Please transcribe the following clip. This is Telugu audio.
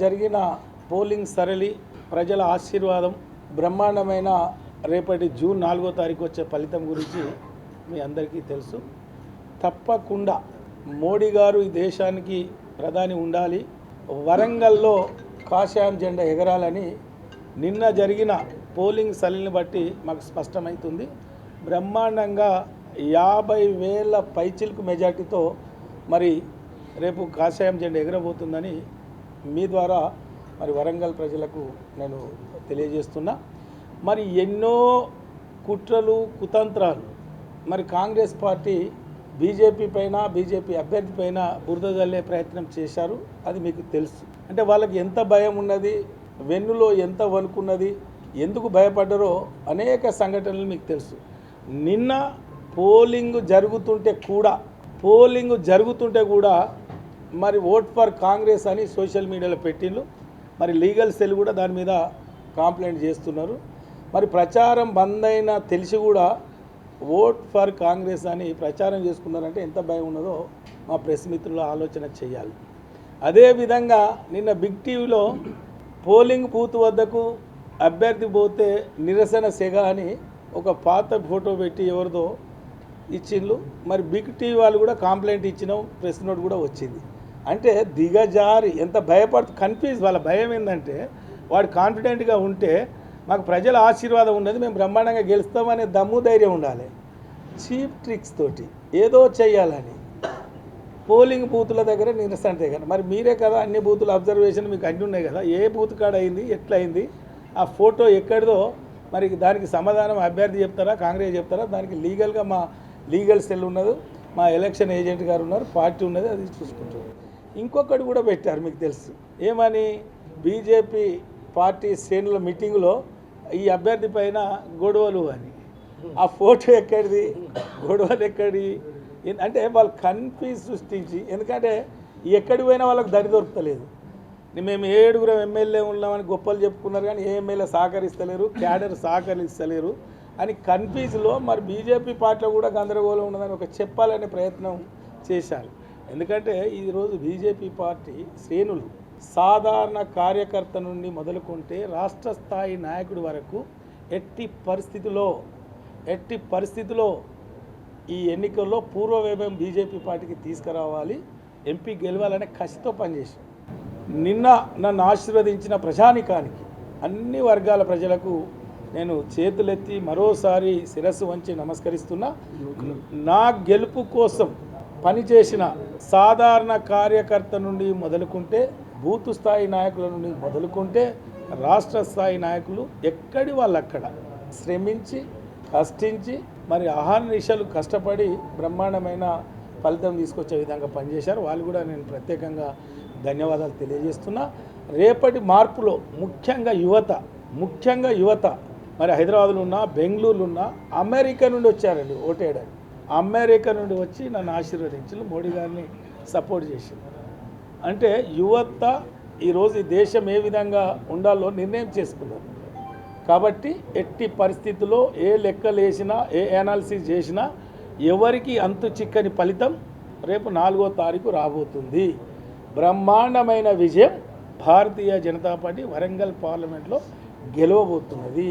జరిగిన పోలింగ్ సరళి ప్రజల ఆశీర్వాదం బ్రహ్మాండమైన రేపటి జూన్ 4వ తారీఖు వచ్చే ఫలితం గురించి మీ అందరికీ తెలుసు. తప్పకుండా మోడీ గారు ఈ దేశానికి ప్రధాని ఉండాలి, వరంగల్లో కాషాయం జెండా ఎగరాలని నిన్న జరిగిన పోలింగ్ సరళిని బట్టి మాకు స్పష్టమవుతుంది. బ్రహ్మాండంగా 50,000 పైచిల్కు మెజార్టీతో మరి రేపు కాషాయం జెండా ఎగరబోతుందని మీ ద్వారా మరి వరంగల్ ప్రజలకు నేను తెలియజేస్తున్నా. మరి ఎన్నో కుట్రలు కుతంత్రాలు మరి కాంగ్రెస్ పార్టీ బీజేపీ పైన బీజేపీ అభ్యర్థి పైన బురద జల్లే ప్రయత్నం చేశారు. అది మీకు తెలుసు. అంటే వాళ్ళకి ఎంత భయం ఉన్నది, వెన్నులో ఎంత వణుకున్నది, ఎందుకు భయపడ్డారో అనేక సంఘటనలు మీకు తెలుసు. నిన్న పోలింగ్ జరుగుతుంటే కూడా మరి ఓట్ ఫర్ కాంగ్రెస్ అని సోషల్ మీడియాలో పెట్టిండ్రు. మరి లీగల్ సెల్ కూడా దాని మీద కంప్లైంట్ చేస్తున్నారు. మరి ప్రచారం బంద్ అయినా తెలిసి కూడా ఓట్ ఫర్ కాంగ్రెస్ అని ప్రచారం చేసుకున్నారంటే ఎంత భయం ఉన్నదో మా ప్రెస్ మిత్రులు ఆలోచన చేయాలి. అదేవిధంగా నిన్న బిగ్ టీవీలో పోలింగ్ బూత్ వద్దకు అభ్యర్థి పోతే నిరసన సెగ అని ఒక పాత ఫోటో పెట్టి ఎవరిదో ఇచ్చిండ్రు. మరి బిగ్ టీవీ వాళ్ళు కూడా కంప్లైంట్ ఇచ్చినాం, ప్రెస్ నోట్ కూడా వచ్చింది. అంటే దిగజారి ఎంత కన్ఫ్యూజ్. వాళ్ళ భయం ఏంటంటే వాడు కాన్ఫిడెంట్గా ఉంటే మాకు ప్రజల ఆశీర్వాదం ఉన్నది, మేము బ్రహ్మాండంగా గెలుస్తామనే దమ్ము ధైర్యం ఉండాలి. చీప్ ట్రిక్స్ తోటి ఏదో చేయాలని పోలింగ్ బూతుల దగ్గర నిరసన దగ్గర మరి మీరే కదా అన్ని బూతుల అబ్జర్వేషన్ మీకు అన్నీ ఉన్నాయి కదా, ఏ బూత్ కాడ అయింది, ఎట్లా అయింది, ఆ ఫోటో ఎక్కడిదో మరి దానికి సమాధానం అభ్యర్థి చెప్తారా కాంగ్రెస్ చెప్తారా? దానికి లీగల్గా మా లీగల్ సెల్ ఉన్నది, మా ఎలక్షన్ ఏజెంట్ గారు ఉన్నారు, పార్టీ ఉన్నది, అది చూసుకుంటారు. ఇంకొకటి కూడా పెట్టారు మీకు తెలుసు ఏమని, బీజేపీ పార్టీ శ్రేణుల మీటింగ్లో ఈ అభ్యర్థి పైన గొడవలు అని. ఆ ఫోటో ఎక్కడిది, గొడవలు ఎక్కడి అంటే వాళ్ళు కన్ఫ్యూజ్ సృష్టించి, ఎందుకంటే ఎక్కడికి పోయినా వాళ్ళకి దరి దొరుకుతలేదు. మేము 7 ఎమ్మెల్యే ఉన్నామని గొప్పలు చెప్పుకున్నారు కానీ ఏ ఎమ్మెల్యే సహకరిస్తలేరు, క్యాడర్ సహకరిస్తలేరు అని కన్ఫ్యూజ్లో మరి బీజేపీ పార్టీలో కూడా గందరగోళం ఉన్నదని ఒక చెప్పాలనే ప్రయత్నం చేశారు. ఎందుకంటే ఈరోజు బీజేపీ పార్టీ శ్రేణులు సాధారణ కార్యకర్త నుండి మొదలుకుంటే రాష్ట్ర స్థాయి నాయకుడి వరకు ఎట్టి పరిస్థితిలో ఈ ఎన్నికల్లో పూర్వవైభవం బీజేపీ పార్టీకి తీసుకురావాలి, ఎంపీ గెలవాలనే కసితో పనిచేశారు. నిన్న నన్ను ఆశీర్వదించిన ప్రజానికానికి అన్ని వర్గాల ప్రజలకు నేను చేతులెత్తి మరోసారి శిరస్సు వంచి నమస్కరిస్తున్నా. నా గెలుపు కోసం పనిచేసిన సాధారణ కార్యకర్త నుండి మొదలుకుంటే, బూత్ స్థాయి నాయకుల నుండి మొదలుకుంటే, రాష్ట్ర స్థాయి నాయకులు ఎక్కడి వాళ్ళు అక్కడ శ్రమించి కష్టించి మరి అహర్నిశలు కష్టపడి బ్రహ్మాండమైన ఫలితం తీసుకొచ్చే విధంగా పనిచేశారు. వాళ్ళు కూడా నేను ప్రత్యేకంగా ధన్యవాదాలు తెలియజేస్తున్నా. రేపటి మార్పులో ముఖ్యంగా యువత మరి హైదరాబాద్లో ఉన్న, బెంగళూరులో ఉన్న, అమెరికా నుండి వచ్చారండి ఓటేయడానికి. అమెరికా నుండి వచ్చి నన్ను ఆశీర్వదించి మోడీ గారిని సపోర్ట్ చేసింది. అంటే యువత ఈరోజు ఈ దేశం ఏ విధంగా ఉండాలో నిర్ణయం చేసుకున్నారు. కాబట్టి ఎట్టి పరిస్థితుల్లో ఏ లెక్కలు వేసినా, ఏ అనాలిసిస్ చేసినా ఎవరికి అంతు చిక్కని ఫలితం రేపు 4వ తారీఖు రాబోతుంది. బ్రహ్మాండమైన విజయం భారతీయ జనతా పార్టీ వరంగల్ పార్లమెంట్లో గెలుస్తున్నది.